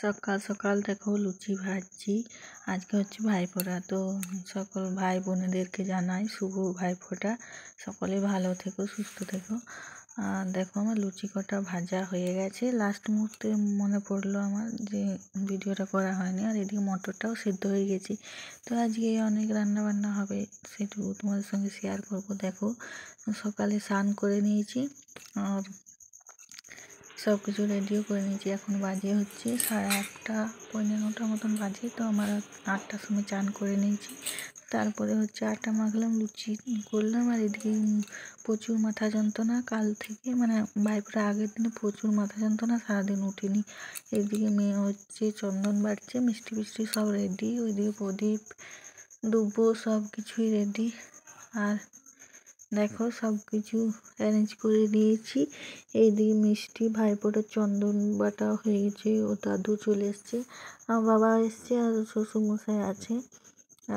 সকাল সকাল দেখো লুচি ভাজছি। আজকে হচ্ছে ভাইফোঁটা, তো সকল ভাই বোনেদেরকে জানাই শুভ ভাইফোঁটা। সকলে ভালো থেকো, সুস্থ থেকো। আর দেখো আমার লুচি কটা ভাজা হয়ে গেছে। লাস্ট মুহূর্তে মনে পড়লো আমার যে ভিডিওটা করা হয়নি। আর এদিকে মটরটাও সিদ্ধ হয়ে গেছে। তো আজকে অনেক রান্না বান্না হবে, সেটুকু তোমাদের সঙ্গে শেয়ার করবো। দেখো সকালে স্নান করে নিয়েছি আর সব কিছু রেডিও করে নিয়েছি। এখন বাজে হচ্ছে 8:30 পৌনে 9টা মতন বাজে। তো আমার 8টার সময় চান করে নিয়েছি। তারপরে হচ্ছে আটা মাখলাম, লুচি করলাম। আর এদিকে প্রচুর মাথা যন্ত্রণা কাল থেকে, মানে ভাইফোঁটার আগের দিনে প্রচুর মাথা যন্ত্রণা, সারাদিন উঠিনি। এদিকে মেয়ে হচ্ছে চন্দন বাড়ছে, মিষ্টি ফিষ্টি সব রেডি। ওইদিকে প্রদীপ দুব্বো সব কিছুই রেডি। আর দেখো সব কিছু অ্যারেঞ্জ করে নিয়েছি। এইদিকে মিষ্টি, ভাইফোঁটার চন্দন বাটা হয়ে গেছে, ও দাদু চলে এসছে, আমার বাবা এসছে আর শ্বশুরমশাই আছে।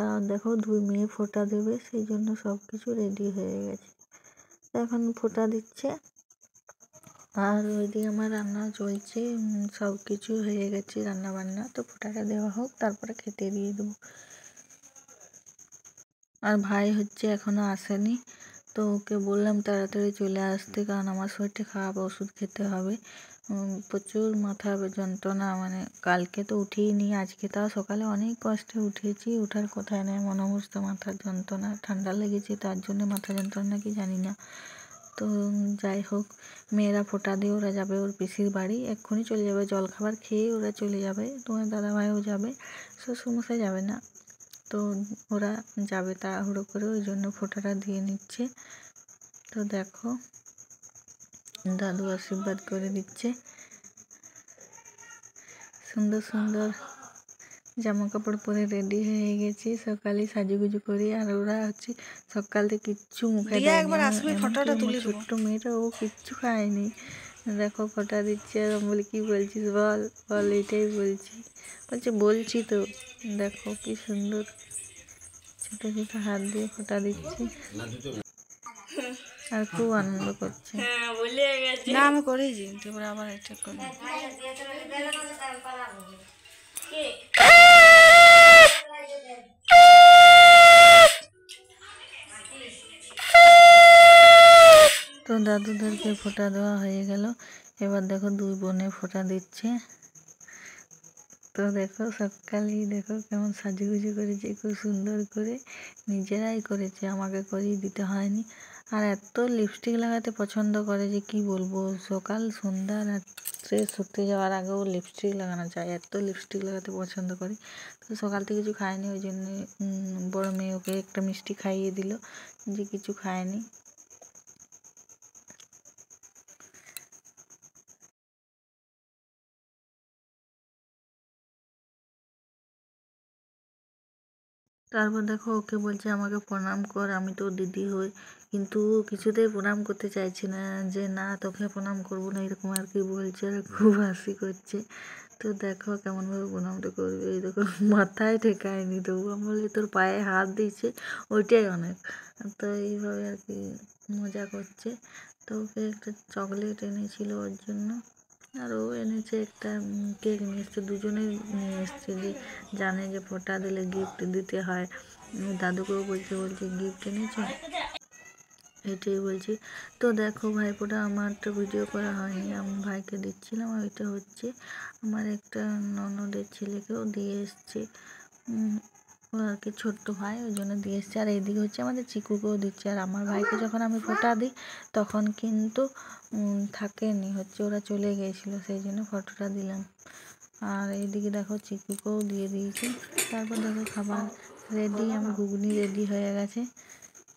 আর দেখো 2 মেয়ে ফোঁটা দেবে, সেই জন্য সব কিছু রেডি হয়ে গেছে। এখন ফোঁটা দিচ্ছে। আর ওইদিকে আমার রান্না চলছে, সব কিছু হয়ে গেছে রান্না বান্না। তো ফোঁটাটা দেওয়া হোক, তারপরে খেতে দিয়ে দেবো। আর ভাই হচ্ছে এখনো আসেনি, তো ওকে বললাম তাড়াতাড়ি চলে আসতে, কারণ আমার শরীরটা খারাপ, ওষুধ খেতে হবে। প্রচুর মাথা যন্ত্রণা, মানে কালকে তো উঠিনি, আজকে তাও সকালে অনেক কষ্টে উঠেছি, ওঠার কথাই নেই, মনে অবস্থা মাথার যন্ত্রণা, ঠান্ডা লেগেছে তার জন্য মাথা যন্ত্রণা নাকি জানি না। তো যাই হোক, মেয়েরা ফোঁটা দিয়ে ওরা যাবে ওর পিসির বাড়ি, এক্ষুনি চলে যাবে, জলখাবার খেয়ে ওরা চলে যাবে। তোমার দাদাভাইও যাবে, শ্বশুরমশাই যাবে না। তো ওরা যাবে তাড়াহুড়ো করে, ওই জন্য ফোঁটাটা দিয়ে নিচ্ছে। তো দেখো দাদু আশীর্বাদ করে দিচ্ছে। সুন্দর সুন্দর জামা কাপড় পরে রেডি হয়ে গেছি, সকালে সাজুগুজু করি। আর ওরা হচ্ছে সকালে কিচ্ছু মুখে দেয়নি, ছোট্ট মেয়েটা ও কিচ্ছু খায়নি। দেখো ফোঁটা দিচ্ছে, আর আমি বলি কি বলছিস বল বল, এটাই বলছি। বলছি তো। দেখো কি সুন্দর ছোটো ছোটো হাত দিয়ে ফোঁটা দিচ্ছি, আর খুব আনন্দ করছে। না আমি করেছি, তারপরে আবার এটা করি। তো দাদুদেরকে ফোঁটা দেওয়া হয়ে গেল। এবার দেখো 2 বোনে ফোঁটা দিচ্ছে। তো দেখো সকালেই দেখো কেমন সাজুগুজু করেছে, খুব সুন্দর করে নিজেরাই করেছে, আমাকে করেই দিতে হয়নি। আর এত লিপস্টিক লাগাতে পছন্দ করে যে কি বলবো, সকাল সন্ধ্যা রাত্রে শুতে যাওয়ার আগেও লিপস্টিক লাগানো যায়, এত লিপস্টিক লাগাতে পছন্দ করে। তো সকাল থেকে কিছু খায়নি, ওই জন্যে বড় মেয়ে ওকে একটা মিষ্টি খাইয়ে দিল, যে কিছু খায়নি। তারপর দেখো ওকে বলছে আমাকে প্রণাম কর, আমি তো দিদি হই। কিন্তু ও কিছুতেই প্রণাম করতে চাইছে না, যে না তোকে প্রণাম করবো না, এরকম আর কি বলছে, আর খুব হাসি করছে। তো দেখো কেমনভাবে প্রণামটা করবে, এই দেখো মাথায় ঠেকায়নি, তবু আমি বলি তোর পায়ে হাত দিয়েছে, ওইটাই অনেক। তো এইভাবে আর কি মজা করছে। তো ওকে একটা চকলেট এনেছিল ওর জন্য, আর ও এনেছে একটা কেক নিয়ে এসছে, দুজনেই নিয়ে এসছে, যে জানে যে ফোঁটা দিলে গিফট দিতে হয়। দাদুকেও বলছে গিফট এনেছো, এটাই বলছি। তো দেখো ভাইফোঁটা আমার তো ভিডিও করা হয়নি, আমি ভাইকে দিচ্ছিলাম। আর এটা হচ্ছে আমার একটা ননদের ছেলেকেও দিয়ে এসছে, ও আর কি ছোট্ট ভাই, ওই জন্য দিয়ে এসছে। আর এইদিকে হচ্ছে আমাদের চিকুকেও দিচ্ছে। আর আমার ভাইকে যখন আমি ফোঁটা দিই তখন কিন্তু থাকেনি, হচ্ছে ওরা চলে গিয়েছিলো, সেই জন্য ফটোটা দিলাম। আর এইদিকে দেখো চিকুকেও দিয়ে দিয়েছি। তারপর দেখো খাবার রেডি, আমার ঘুগনি রেডি হয়ে গেছে।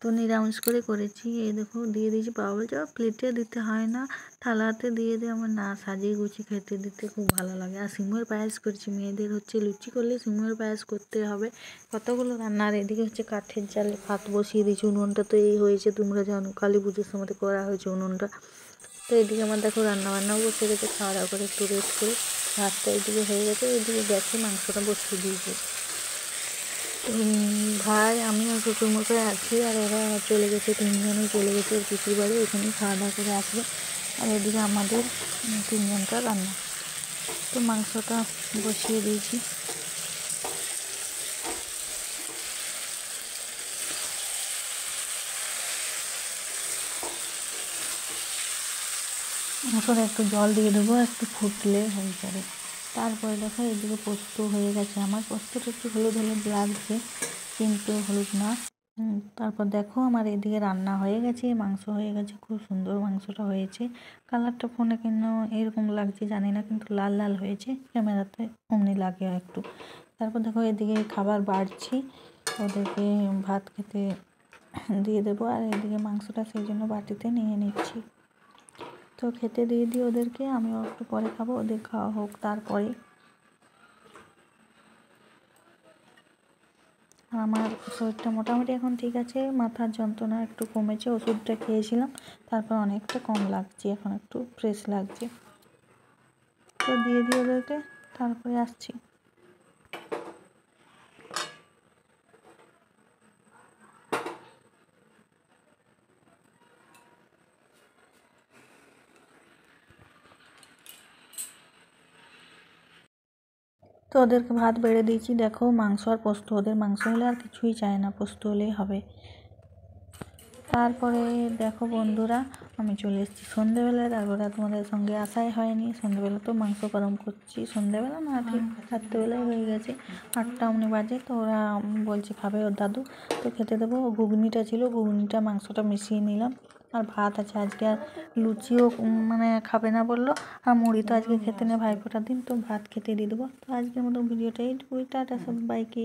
তো নিরামিষ করে করেছি, এই দেখো দিয়ে দিয়েছি। বাবা বলছে প্লেটে দিতে হয় না, থালাতে দিয়ে দিয়ে, আমার না সাজিয়ে গুছিয়ে খেতে দিতে খুব ভালো লাগে। আর সিমের পায়েস করেছি, মেয়েদের হচ্ছে লুচি করলে সিমের পায়েস করতে হবে, কতগুলো রান্না। আর এদিকে হচ্ছে কাঠের জালে ভাত বসিয়ে দিয়েছি, উনুনটা তো এই হয়েছে, তোমরা জানো কালী পুজোর সময় করা হয়েছে উনুনটা। তো এদিকে আমার দেখো রান্নাবান্নাও বসে গেছে, খাওয়া দাওয়া করে একটু রেস্ট করে ভাতটা এইদিকে হয়ে গেছে, এইদিকে গ্যাসে মাংসটা বসিয়ে দিয়েছি। ভাই আমি আর শ্বশুরমশাই আছি, আর ওরা চলে গেছে, 3 জনই চলে গেছে ওর পিসির বাড়ি, ওখানে খাওয়া দাওয়া করে আসবে। আর এদিকে আমাদের 3 জনকার রান্না। তো মাংসটা বসিয়ে দিয়েছি। মাংসটা একটু জল দিয়ে দেবো, একটু ফুটলে হয়ে যাবে। তারপরে দেখো এদিকে পোস্ত হয়ে গেছে আমার। পোস্তটা একটু হলুদ হলুদ লাগছে, কিন্তু হলুদ না। তারপর দেখো আমার এদিকে রান্না হয়ে গেছে, মাংস হয়ে গেছে, খুব সুন্দর মাংসটা হয়েছে। কালারটা ফোনে কেন এরকম লাগছে জানি না, কিন্তু লাল লাল হয়েছে, ক্যামেরাতে অমনি লাগে একটু। তারপর দেখো এদিকে খাবার বাড়ছি, ওদেরকে ভাত খেতে দিয়ে দেবো। আর এদিকে মাংসটা সেই জন্য বাটিতে নিয়ে নিচ্ছি। তো খেতে দিয়ে দিই ওদেরকে, আমিও একটু পরে খাবো, ওদের খাওয়া হোক তারপরে। আমার শরীরটা মোটামুটি এখন ঠিক আছে, মাথার যন্ত্রণা একটু কমেছে, ওষুধটা খেয়েছিলাম, তারপর অনেকটা কম লাগছে, এখন একটু ফ্রেশ লাগছে। তো দিয়ে দিই ওদেরকে, তারপরে আসছি। তো ওদেরকে ভাত বেড়ে দিয়েছি, দেখো মাংস আর পোস্ত। ওদের মাংস হলে আর কিছুই চায় না, পোস্ত হলেই হবে। তারপরে দেখো বন্ধুরা, আমি চলে এসেছি সন্ধেবেলায়। তারপরে তোমাদের সঙ্গে আসাই হয়নি। সন্ধেবেলা তো মাংস গরম করছি, সন্ধেবেলা না ঠিক রাত্রেবেলায় হয়ে গেছে, 8টা অমনি বাজে। তো ওরা বলছে খাবে ওর দাদু, তো খেতে দেবো। ঘুগনিটা ছিল, ঘুগনিটা মাংসটা মিশিয়ে নিলাম। আর ভাত আছে আজকে, আর লুচিও মানে খাবে না বললো, আর মুড়ি তো আজকে খেতে নেই, ভাইফোঁটার দিন, তো ভাত খেতে দিয়ে দেবো। তো আজকের মতো ভিডিওটা এইটুকুই, টাটা সবাইকে।